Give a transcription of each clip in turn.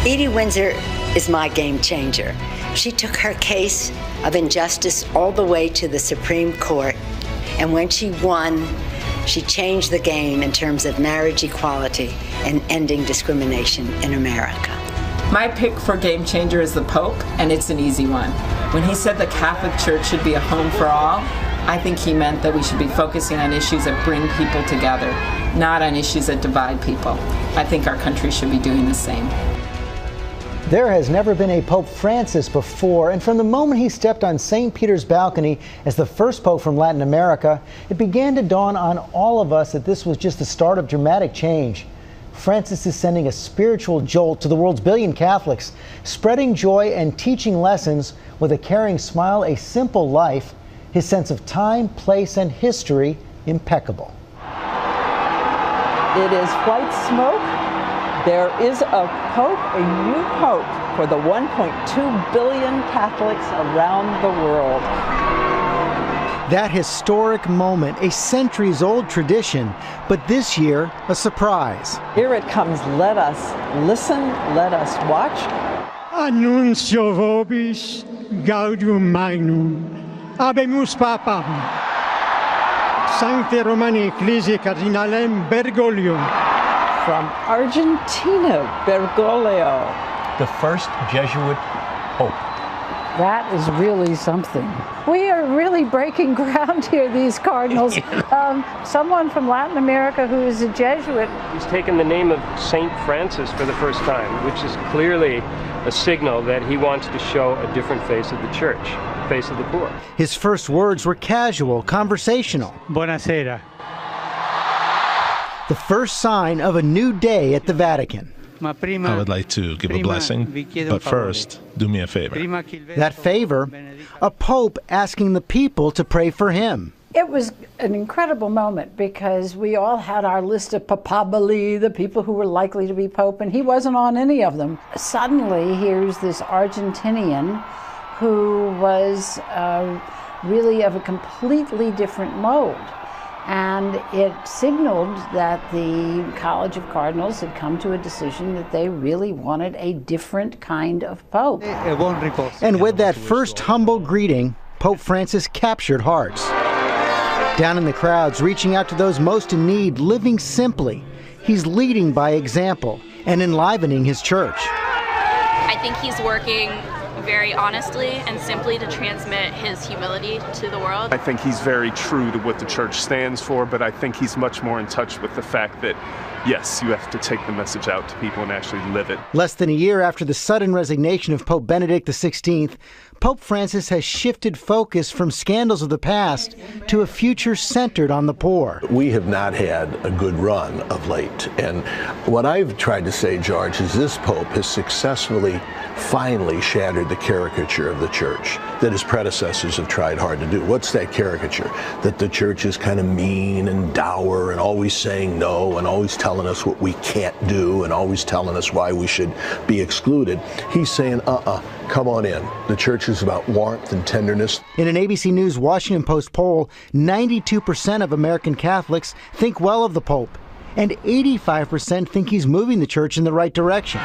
Edie Windsor is my game changer. She took her case of injustice all the way to the Supreme Court, and when she won, she changed the game in terms of marriage equality and ending discrimination in America. My pick for game changer is the Pope, and it's an easy one. When he said the Catholic Church should be a home for all, I think he meant that we should be focusing on issues that bring people together, not on issues that divide people. I think our country should be doing the same. There has never been a Pope Francis before, and from the moment he stepped on St. Peter's balcony as the first Pope from Latin America, it began to dawn on all of us that this was just the start of dramatic change. Francis is sending a spiritual jolt to the world's billion Catholics, spreading joy and teaching lessons with a caring smile, a simple life, his sense of time, place, and history impeccable. It is white smoke. There is a pope, a new pope, for the 1.2 billion Catholics around the world. That historic moment, a centuries-old tradition, but this year, a surprise. Here it comes. Let us listen, let us watch. Annuncio vobis gaudium magnum, habemus papam, Sancte Romani Ecclesiae Cardinalem Bergoglio. From Argentina, Bergoglio. The first Jesuit pope. That is really something. We are really breaking ground here, these cardinals. Someone from Latin America who is a Jesuit. He's taken the name of St. Francis for the first time, which is clearly a signal that he wants to show a different face of the church, face of the poor. His first words were casual, conversational. Buonasera. The first sign of a new day at the Vatican. I would like to give a blessing, but first, do me a favor. That favor, a pope asking the people to pray for him. It was an incredible moment because we all had our list of papabili, the people who were likely to be pope, and he wasn't on any of them. Suddenly, here's this Argentinian who was really of a completely different mold. And it signaled that the College of Cardinals had come to a decision that they really wanted a different kind of pope. And with that first humble greeting, Pope Francis captured hearts. Down in the crowds, reaching out to those most in need, living simply, he's leading by example and enlivening his church. I think he's working very honestly and simply to transmit his humility to the world. I think he's very true to what the church stands for, but I think he's much more in touch with the fact that, yes, you have to take the message out to people and actually live it. Less than a year after the sudden resignation of Pope Benedict XVI, Pope Francis has shifted focus from scandals of the past to a future centered on the poor. We have not had a good run of late. And what I've tried to say, George, is this Pope has successfully, finally shattered the caricature of the church that his predecessors have tried hard to do. What's that caricature? That the church is kind of mean and dour and always saying no and always telling us what we can't do and always telling us why we should be excluded. He's saying, come on in. The church is about warmth and tenderness. In an ABC News Washington Post poll, 92% of American Catholics think well of the Pope, and 85% think he's moving the church in the right direction.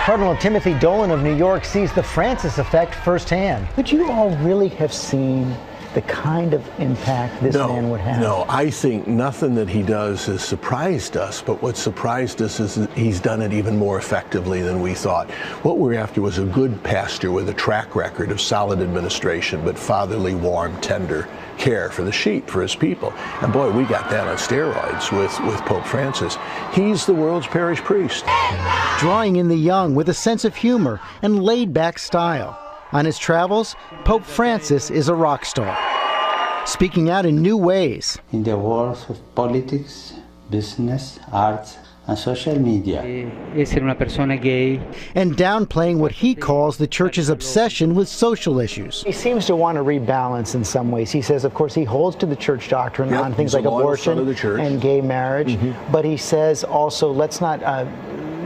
Cardinal Timothy Dolan of New York sees the Francis effect firsthand. Would you all really have seen the kind of impact this man would have? No, I think nothing that he does has surprised us, but what surprised us is that he's done it even more effectively than we thought. What we're after was a good pastor with a track record of solid administration, but fatherly, warm, tender care for the sheep, for his people. And boy, we got that on steroids with Pope Francis. He's the world's parish priest. Drawing in the young with a sense of humor and laid-back style. On his travels, Pope Francis is a rock star, speaking out in new ways. In the worlds of politics, business, arts, and social media. Essere una persona gay. And downplaying what he calls the church's obsession with social issues. He seems to want to rebalance in some ways. He says, of course, he holds to the church doctrine on things like abortion and gay marriage, but he says also, let's not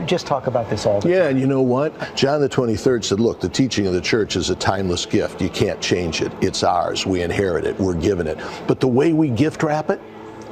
just talk about this all the time. Yeah, and you know what? John the 23rd said, look, the teaching of the church is a timeless gift. You can't change it. It's ours. We inherit it. We're given it. But the way we gift wrap it,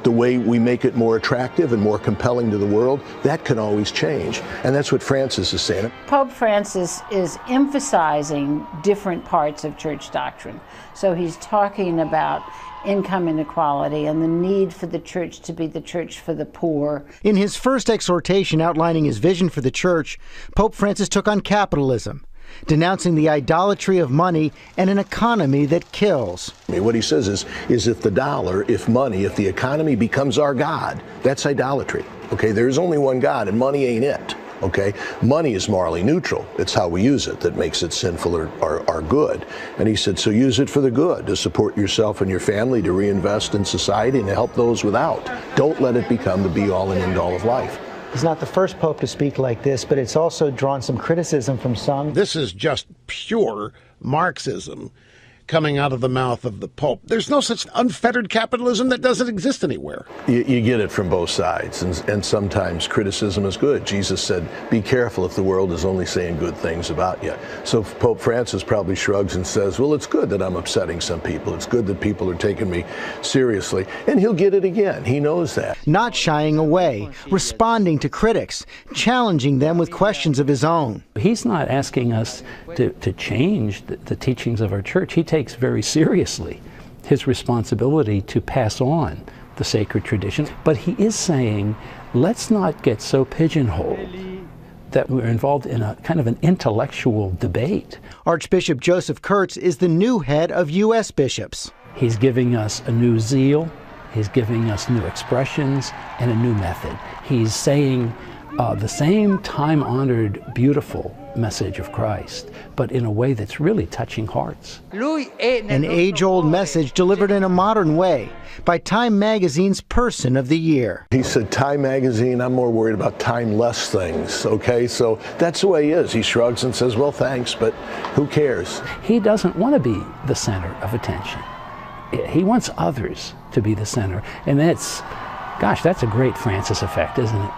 the way we make it more attractive and more compelling to the world, that can always change. And that's what Francis is saying. Pope Francis is emphasizing different parts of church doctrine. So he's talking about income inequality and the need for the church to be the church for the poor. In his first exhortation outlining his vision for the church, Pope Francis took on capitalism, denouncing the idolatry of money and an economy that kills. What he says is if the dollar, if money, if the economy becomes our God, that's idolatry. Okay, there is only one God, and money ain't it. Okay, money is morally neutral. It's how we use it that makes it sinful or good. And he said, so use it for the good, to support yourself and your family, to reinvest in society, and to help those without. Don't let it become the be-all and end-all of life. He's not the first pope to speak like this, but it's also drawn some criticism from some. This is just pure Marxism coming out of the mouth of the Pope. There's no such unfettered capitalism. That doesn't exist anywhere. You get it from both sides, and sometimes criticism is good. Jesus said, be careful if the world is only saying good things about you. So Pope Francis probably shrugs and says, well, it's good that I'm upsetting some people. It's good that people are taking me seriously. And he'll get it again. He knows that. Not shying away, responding to critics, challenging them with questions of his own. He's not asking us to change the teachings of our church. He takes very seriously his responsibility to pass on the sacred tradition. But he is saying, let's not get so pigeonholed that we're involved in a kind of an intellectual debate. Archbishop Joseph Kurtz is the new head of U.S. bishops. He's giving us a new zeal, he's giving us new expressions, and a new method. He's saying the same time-honored, beautiful message of Christ, but in a way that's really touching hearts. An age-old message delivered in a modern way by Time Magazine's Person of the Year. He said, Time Magazine, I'm more worried about timeless things, okay? So that's the way he is. He shrugs and says, well, thanks, but who cares? He doesn't want to be the center of attention. He wants others to be the center. And that's, gosh, that's a great Francis effect, isn't it?